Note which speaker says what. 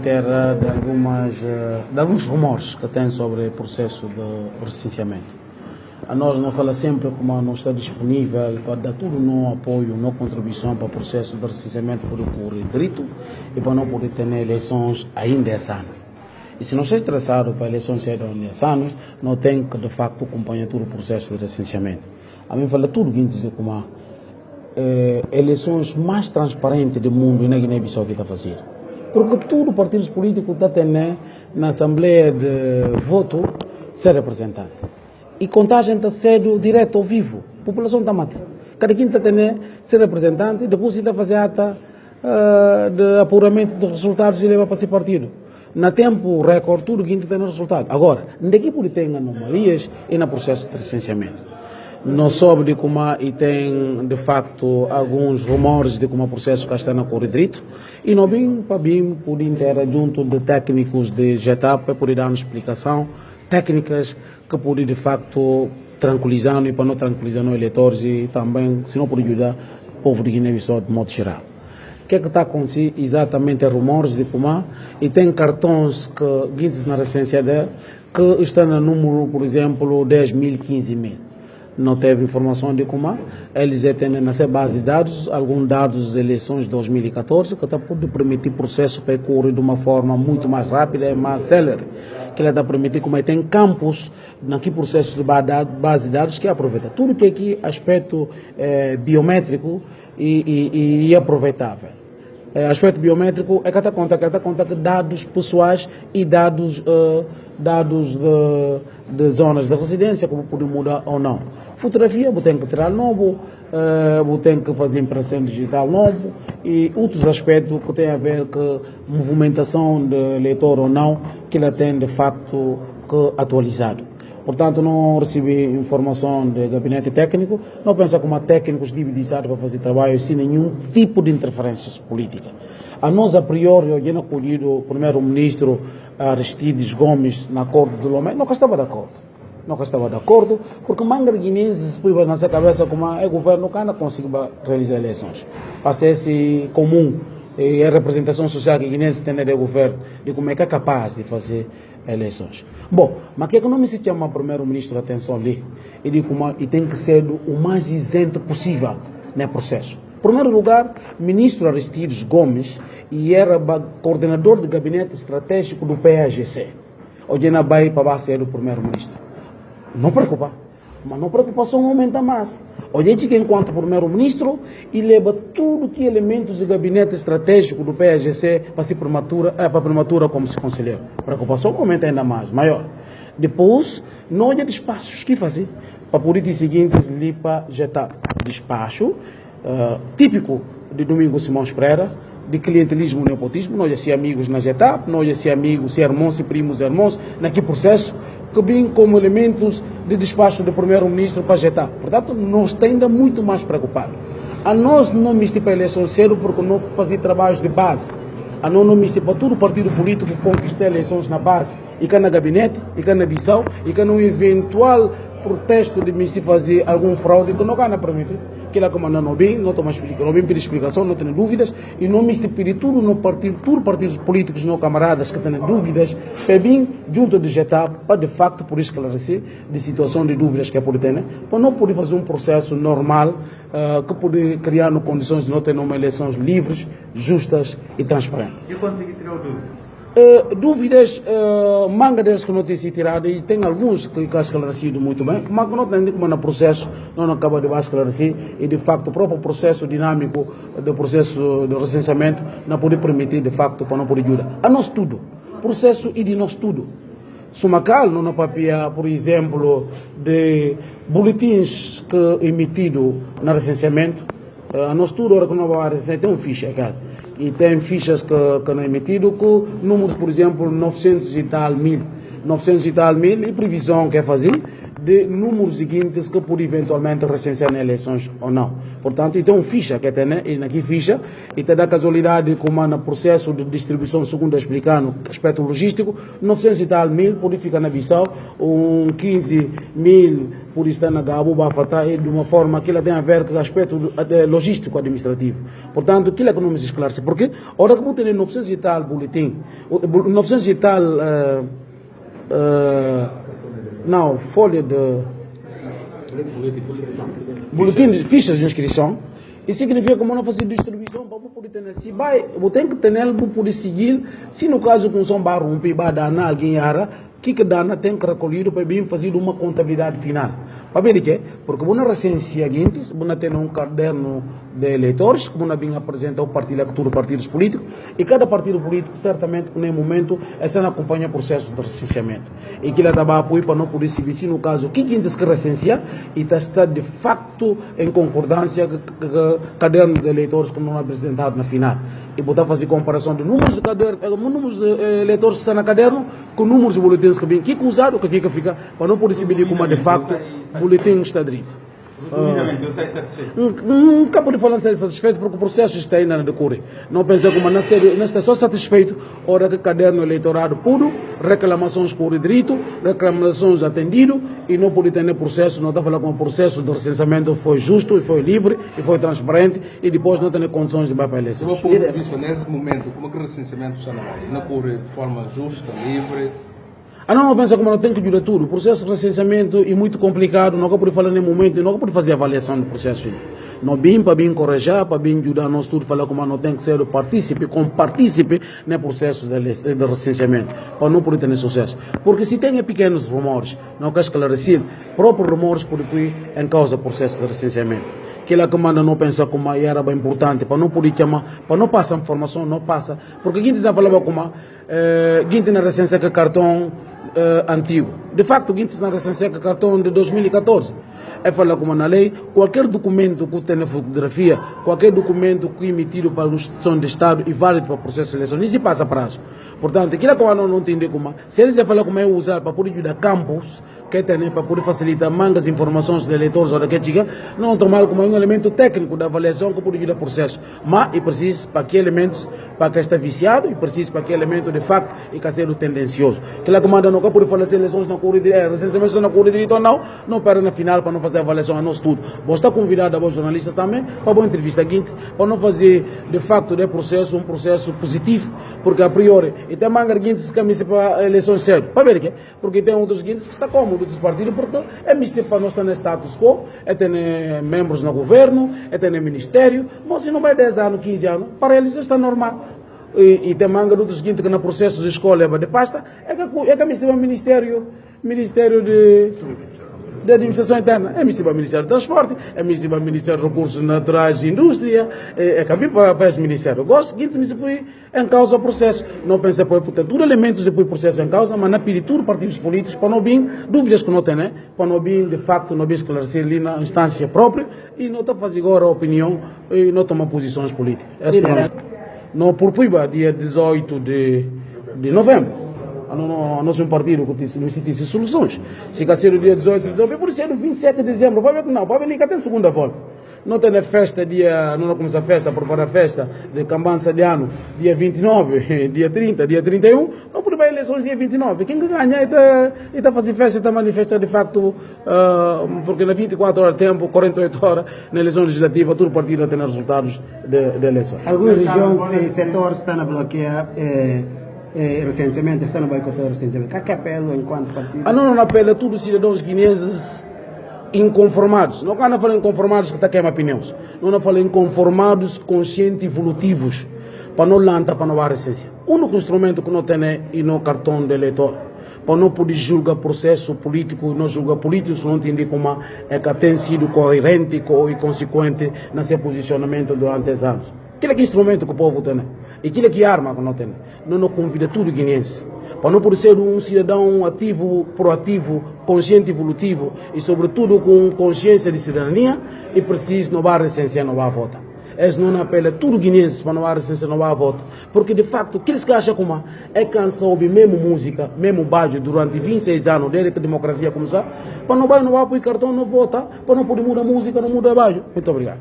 Speaker 1: Terra de alguns rumores que tem sobre o processo de recenseamento. A nós não fala sempre como não está disponível para dar todo o nosso apoio, nossa contribuição para o processo de recenseamento poder correr direito e para não poder ter eleições ainda esse ano. E se não está estressado para eleições esse ano, não tem que de facto acompanhar todo o processo de recenseamento. A mim fala tudo que dizer como eleições mais transparentes do mundo e na Guiné-Bissau que está a fazer. Porque todos os partidos políticos estão tendo na Assembleia de Voto ser representado. E contagem está sendo direto ao vivo. A população está matando. Cada quem está tendo ser representante e depois está a fazer ata de apuramento dos resultados e leva para ser partido. Na tempo recorde, tudo que está tendo resultado. Agora, daqui por tem anomalias e no processo de licenciamento. Não soube de como e tem de facto alguns rumores de como o processo está na correr direito e não vim para vir por inteira junto de técnicos de GETAP para poder dar uma explicação técnicas que podem de facto tranquilizar e para não tranquilizar os eleitores e também se não pode ajudar o povo de Guiné-Bissau de modo geral. O que é que está acontecendo exatamente rumores de como e tem cartões que guindes na recência dele que estão no número, por exemplo, 10 mil, 15 mil. Não teve informação de como eles têm nessa base de dados, alguns dados das eleições de 2014, que está pode permitir o processo para correr de uma forma muito mais rápida e mais célere, que ele está permitir como tem campos naquele processo de base de dados que aproveita tudo que aqui aspecto biométrico e aproveitável. Aspecto biométrico é que está conta que dados pessoais e dados de zonas de residência, como pode mudar ou não. Fotografia, você tem que tirar novo, você tem que fazer impressão digital novo e outros aspectos que têm a ver com movimentação de eleitor ou não, que ele tem de facto que atualizado. Portanto, não recebi informação do gabinete técnico, não pensa como técnicos divididos para fazer trabalho sem nenhum tipo de interferências políticas. A nós, a priori, eu tinha acolhido o primeiro-ministro Aristides Gomes na Corte de Lomé, nunca estava de acordo. Nunca estava de acordo, porque manga guinenses põe na nossa cabeça como é governo que não consegue realizar eleições. Parece comum e a representação social que guinense tem de governo e como é que é capaz de fazer eleições. Bom, mas que não me se chama primeiro-ministro a atenção ali e tem que ser o mais isento possível no processo. Em primeiro lugar, ministro Aristides Gomes e era coordenador de gabinete estratégico do PAGC. Hoje na Bahia para ser o primeiro-ministro. Não preocupa, mas a preocupação aumenta mais. Hoje que enquanto primeiro-ministro e leva tudo que elementos do gabinete estratégico do PAGC para se prematura como se conselheiro. A preocupação aumenta ainda mais, maior. Depois, não há despachos que fazer para por ir seguintes ali para GETAP. Despacho típico de Domingos Simões Pereira, de clientelismo e nepotismo. Nós já somos amigos na GETAP, nós já somos amigos, irmãos e primos irmãos, naquele processo que vem como elementos de despacho do primeiro-ministro para a GETAP. Portanto, nós estamos ainda muito mais preocupados. A nós não me para a eleição cedo porque não fazia trabalhos de base. A nós não me para todo o partido político conquistar eleições na base. E cá na gabinete, e cá na Bissau, e cá no eventual protesto de me fazer algum fraude que não vai permitir. Que lá como não vem, não estou mais explicando, não vem pedir explicação, não tenho dúvidas, e não me pedir tudo no partido, todos os partidos políticos, não camaradas que têm dúvidas, para vir junto de GETAP, para de facto por esclarecer de situação de dúvidas que é por ter, para não poder fazer um processo normal, que pode criar condições de não ter uma eleições livres, justas e transparentes.
Speaker 2: E conseguir tirar dúvidas?
Speaker 1: Dúvidas, manga deles que não tem sido tirado e tem alguns que esclarecido muito bem, mas que não tem como no processo não acaba de esclarecer e de facto o próprio processo dinâmico do processo de recenseamento não pode permitir de facto para não poder ajudar. A nós tudo, processo e de nós tudo. Sumacal, não papia, por exemplo, de boletins que emitido no recenseamento, a nós tudo, hora que não vai recensear, tem ficha, cara. E tem fichas que não é emitido com números, por exemplo, 900 e tal mil e previsão que é fazer de números seguintes que pode eventualmente recensear nas eleições ou não. Portanto, então ficha que tem, e naquela ficha, e te dá casualidade como no processo de distribuição, segundo explicando, aspecto logístico, 900 e tal mil por ficar na Bissau, 15 mil por estar na Gabo, Bafata, de uma forma que ela tem a ver com o aspecto logístico administrativo. Portanto, aquilo é que não me esclarece. Porque, a hora que eu tenho 900 e tal boletim, 900 e tal... não, folha de boletim de fichas de inscrição, isso significa que eu não faço distribuição para poder ter. Se vai, eu tenho que ter para poder seguir, se no caso com São Barro, um vai dar a alguém, que dana tem que recolher para bem fazer uma contabilidade final. Para ver o que? Porque uma recência seguinte, uma tem um caderno de eleitores, que uma bem apresenta o partido, a partidos políticos, e cada partido político, certamente, no momento, essa acompanha o processo de recenseamento. E que ela dá apoio para não poder se vestir, no caso, que se recensear, e está de facto em concordância com o caderno de eleitores que não é apresentado na final. E botar fazer comparação de números de eleitores que estão no caderno com números de boletins que vêm, que usado, que fica, para não poder se medir como de facto o boletim está direito. Nunca pode falar ser satisfeito porque o processo está ainda a decorrer. Não pensa como não está só satisfeito, hora que o caderno eleitorado puro, reclamações por direito, reclamações atendido e não pode ter processo, não está falando com o processo de recenseamento foi justo, e foi livre, e foi transparente e depois não tem condições de ir para a eleição.
Speaker 2: Do meu ponto de vista, nesse momento, como é que o recenseamento está não corre de forma justa, livre?
Speaker 1: Não pensa como não tem que ajudar tudo. O processo de recenseamento é muito complicado, não pode falar nem momento, não pode fazer avaliação do processo. Não bem para bem corrigir, para bem ajudar nós tudo, falar como não tem que ser partícipe, como partícipe no processo de recenseamento, para não poder ter sucesso. Porque se tem pequenos rumores, não quer esclarecer, próprios rumores podem ir em causa do processo de recenseamento. Aquela que manda não pensa como era bem importante, para não poder chamar, para não passar informação, não passa. Porque a gente já falava como, a gente na recência que cartão antigo. De facto, a gente na recência que cartão de 2014. É falar como na lei, qualquer documento que tenha fotografia, qualquer documento que é emitido para a instituição de Estado e válido para o processo de eleição, nem se passa prazo. Portanto, aquilo que eu não entendo como, se eles falam como é usar para poder ajudar campos, que tem para poder facilitar mangas informações de eleitores ou da que chega, não tomar como um elemento técnico da avaliação que pode ajudar o processo. Mas é preciso para que elementos, para que está viciado, e preciso para que elemento de facto e que seja tendencioso. Aquela comanda não pode falar se eleições não correm direito, recensemente não correm direito ou não para na final para não fazer avaliação a nós tudo. Vou estar convidado a bons jornalistas também para uma entrevista seguinte, para não fazer de facto de processo um processo positivo, porque a priori, e tem manga seguinte se caminha para eleições cedo. Para ver o quê? Porque tem outros seguintes que está cômodo dos partidos, porque é misto para nós estar no status quo, é ter membros no governo, é ter ministério, mas se não vai 10 anos, 15 anos, para eles está normal. E tem manga do seguinte que no processo de escolha de pasta, é que misto para Ministério de Administração Interna, é misto para o Ministério do Transporte, é misto para o Ministério de Recursos Naturais e Indústria, é que para esse Ministério. Gosto que se põe em causa o processo. Não pensa por tudo elementos de processo em causa, mas na pedir tudo partidos políticos para não vir dúvidas que não tem, né? Para não vir de facto, não vir esclarecer ali na instância própria e não está fazendo agora a opinião e não tomar posições políticas. Não proíba dia 18 de novembro. Nós somos um partido que não existe soluções. Se quer ser o dia 18 de novembro, por ser o 27 de dezembro, vai ver que não, vai ver que até segunda volta. Não tem festa dia, não começa a festa, preparar a festa de campança de ano, dia 29, dia 30, dia 31, não pode ir eleições dia 29. Quem ganha está fazendo festa, está manifestando de facto, porque na 24 horas de tempo, 48 horas, na eleição legislativa, todo partido tem resultados de eleições.
Speaker 3: Algumas regiões e setores estão a bloquear recenseamento, estão a boicotar o recenseamento. O que apelo enquanto partido?
Speaker 1: Não apela a todos os cidadãos guineenses inconformados. Não quando falam inconformados que está queimando opiniões. Não falam inconformados, conscientes e evolutivos. Para não lançar, para não dar recência. O único instrumento que não tem é no cartão de eleitor. Para não poder julgar processo político, não julgar políticos, não entender como é que tem sido coerente e consequente no seu posicionamento durante os anos. Aquilo é que instrumento que o povo tem. E aquilo é que arma que não tem. Não convida tudo guineense. Para não poder ser um cidadão ativo, proativo, consciente e evolutivo e sobretudo com consciência de cidadania e preciso não vai recensear, não vai votar. eles não apelam tudo guinense para não há recência, não há voto. Porque de facto, aqueles que acham como é canção ouvir mesmo música, mesmo baixo durante 26 anos, desde que a democracia começar, para não vai, não vai apoiar cartão, não vota, para não poder mudar música, não muda baixo. Muito obrigado.